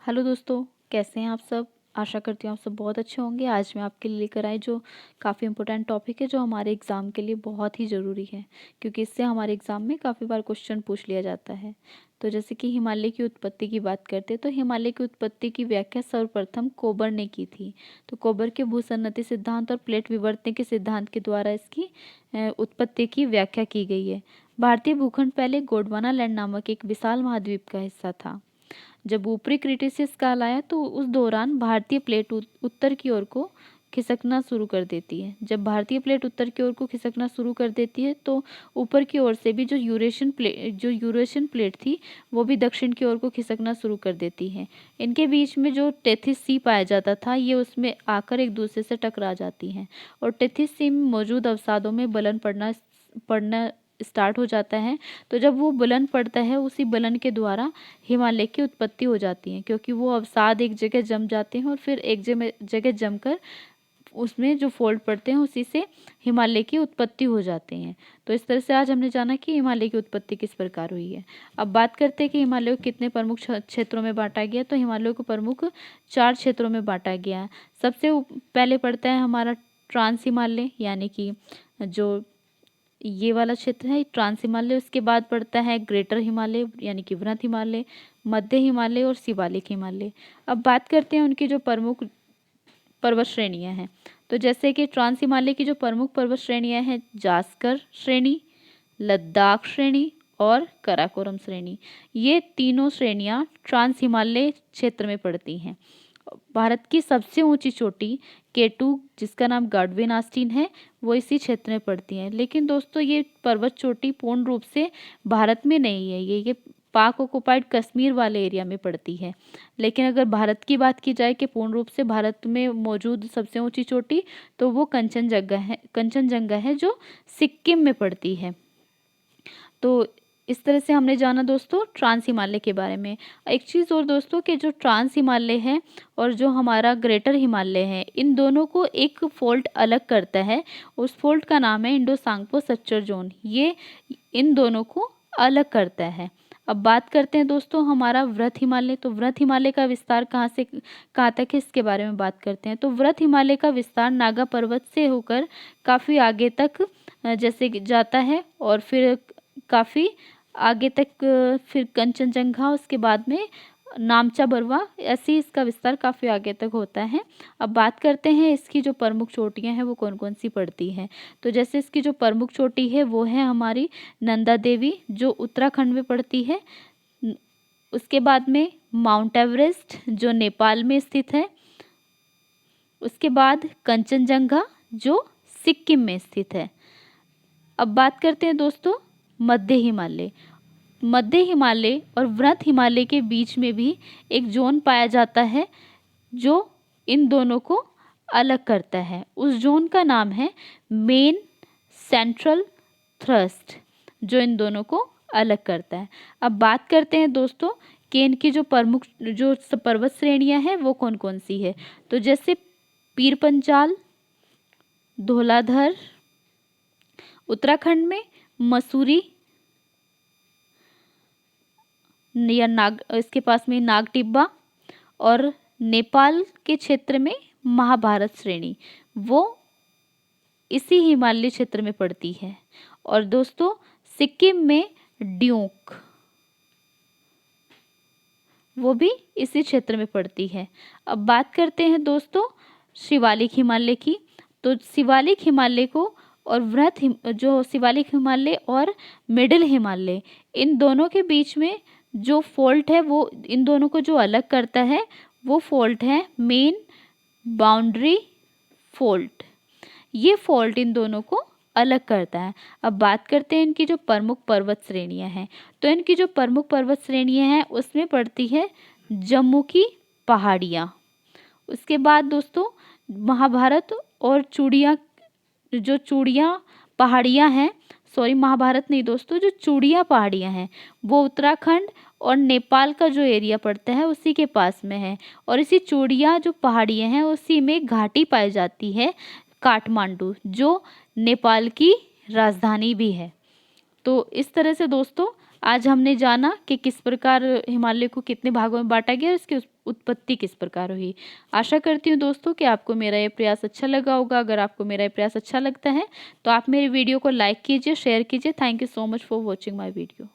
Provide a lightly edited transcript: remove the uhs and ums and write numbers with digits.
Hello दोस्तों, कैसे हैं आप सब। आशा करती हूँ आप सब बहुत अच्छे होंगे। आज मैं आपके लिए लेकर आई जो काफ़ी इम्पोर्टेंट टॉपिक है, जो हमारे एग्ज़ाम के लिए बहुत ही ज़रूरी है, क्योंकि इससे हमारे एग्ज़ाम में काफ़ी बार क्वेश्चन पूछ लिया जाता है। तो जैसे कि हिमालय की उत्पत्ति की बात करते हैं, तो हिमालय की उत्पत्ति की व्याख्या सर्वप्रथम कोबर ने की थी। तो कोबर के भूसन्नति सिद्धांत और प्लेट विवर्तन के सिद्धांत के द्वारा इसकी उत्पत्ति की व्याख्या की गई है। भारतीय भूखंड पहले गोंडवाना लैंड नामक एक विशाल महाद्वीप का हिस्सा था। जब ऊपरी क्रीटेशियस काल आया तो उस दौरान भारतीय प्लेट उत्तर की ओर को खिसकना शुरू कर देती है। जब भारतीय प्लेट उत्तर की ओर को खिसकना शुरू कर देती है तो ऊपर की ओर से भी जो यूरेशियन प्लेट थी वो भी दक्षिण की ओर को खिसकना शुरू कर देती है। इनके बीच में जो टेथिस सी पाया जाता था ये उसमें आकर एक दूसरे से टकरा जाती हैं और टेथिस सी में मौजूद अवसादों में बलन पड़ना स्टार्ट हो जाता है। तो जब वो बलन पड़ता है उसी बलन के द्वारा हिमालय की उत्पत्ति हो जाती है, क्योंकि वो अवसाद एक जगह जम जाते हैं और फिर एक जगह जमकर उसमें जो फोल्ड पड़ते हैं उसी से हिमालय की उत्पत्ति हो जाते हैं। तो इस तरह से आज हमने जाना कि हिमालय की उत्पत्ति किस प्रकार हुई है। अब बात करते हैं कि हिमालय को कितने प्रमुख क्षेत्रों में बांटा गया। तो हिमालय को प्रमुख 4 क्षेत्रों में बांटा गया है। सबसे पहले पड़ता है हमारा ट्रांस हिमालय, यानी कि जो ये वाला क्षेत्र है ट्रांस हिमालय। उसके बाद पड़ता है ग्रेटर हिमालय यानी कि वृहत हिमालय, मध्य हिमालय और शिवालिक हिमालय। अब बात करते हैं उनकी जो प्रमुख पर्वत श्रेणियां हैं। तो जैसे कि ट्रांस हिमालय की जो प्रमुख पर्वत श्रेणियां हैं जास्कर श्रेणी, लद्दाख श्रेणी और काराकोरम श्रेणी। ये तीनों श्रेणियां ट्रांस हिमालय क्षेत्र में पड़ती हैं। भारत की सबसे ऊंची चोटी केटू, जिसका नाम गाडविन आस्टीन है, वो इसी क्षेत्र में पड़ती है। लेकिन दोस्तों ये पर्वत चोटी पूर्ण रूप से भारत में नहीं है, ये पाक ऑक्युपाइड कश्मीर वाले एरिया में पड़ती है। लेकिन अगर भारत की बात की जाए कि पूर्ण रूप से भारत में मौजूद सबसे ऊंची चोटी, तो वो कंचनजंगा है जो सिक्किम में पड़ती है। तो इस तरह से हमने जाना दोस्तों ट्रांस हिमालय के बारे में। एक चीज़ और दोस्तों कि जो ट्रांस हिमालय है और जो हमारा ग्रेटर हिमालय है, इन दोनों को एक फोल्ड अलग करता है। उस फोल्ड का नाम है इंडो सांगपो सच्चर जोन। ये इन दोनों को अलग करता है। अब बात करते हैं दोस्तों हमारा वृहत हिमालय। तो वृहत हिमालय का विस्तार कहाँ से कहाँ तक है इसके बारे में बात करते हैं। तो वृहत हिमालय का विस्तार नागा पर्वत से होकर काफ़ी आगे तक जैसे जाता है और फिर काफ़ी आगे तक फिर कंचनजंगा, उसके बाद में नामचा बरवा, ऐसे इसका विस्तार काफ़ी आगे तक होता है। अब बात करते हैं इसकी जो प्रमुख चोटियां हैं वो कौन कौन सी पड़ती हैं। तो जैसे इसकी जो प्रमुख चोटी है वो है हमारी नंदा देवी, जो उत्तराखंड में पड़ती है। उसके बाद में माउंट एवरेस्ट जो नेपाल में स्थित है। उसके बाद कंचनजंगा जो सिक्किम में स्थित है। अब बात करते हैं दोस्तों मध्य हिमालय। मध्य हिमालय और वृहत हिमालय के बीच में भी एक जोन पाया जाता है जो इन दोनों को अलग करता है। उस जोन का नाम है मेन सेंट्रल थ्रस्ट, जो इन दोनों को अलग करता है। अब बात करते हैं दोस्तों कि इनकी जो प्रमुख जो पर्वत श्रेणियां हैं वो कौन कौन सी है। तो जैसे पीर पंचाल, धौलाधर, उत्तराखंड में मसूरी या इसके पास में नाग टिब्बा, और नेपाल के क्षेत्र में महाभारत श्रेणी, वो इसी हिमालय क्षेत्र में पड़ती है। और दोस्तों सिक्किम में ड्यूक, वो भी इसी क्षेत्र में पड़ती है। अब बात करते हैं दोस्तों शिवालिक हिमालय की। तो शिवालिक हिमालय को और जो शिवालिक हिमालय और मिडिल हिमालय, इन दोनों के बीच में जो फॉल्ट है वो इन दोनों को जो अलग करता है वो फॉल्ट है मेन बाउंड्री फॉल्ट। ये फॉल्ट इन दोनों को अलग करता है। अब बात करते हैं इनकी जो प्रमुख पर्वत श्रेणियां हैं। तो इनकी जो प्रमुख पर्वत श्रेणियां हैं उसमें पड़ती है जम्मू की पहाड़ियाँ। उसके बाद दोस्तों महाभारत और चूड़ियाँ पहाड़ियाँ हैं, सॉरी महाभारत नहीं दोस्तों, जो चूड़ियाँ पहाड़ियाँ हैं वो उत्तराखंड और नेपाल का जो एरिया पड़ता है उसी के पास में है। और इसी चूड़ियाँ जो पहाड़ियाँ हैं उसी में घाटी पाई जाती है काठमांडू, जो नेपाल की राजधानी भी है। तो इस तरह से दोस्तों आज हमने जाना कि किस प्रकार हिमालय को कितने भागों में बांटा गया और इसकी उत्पत्ति किस प्रकार हुई। आशा करती हूँ दोस्तों कि आपको मेरा ये प्रयास अच्छा लगा होगा। अगर आपको मेरा ये प्रयास अच्छा लगता है तो आप मेरी वीडियो को लाइक कीजिए, शेयर कीजिए। Thank you so much for watching my video.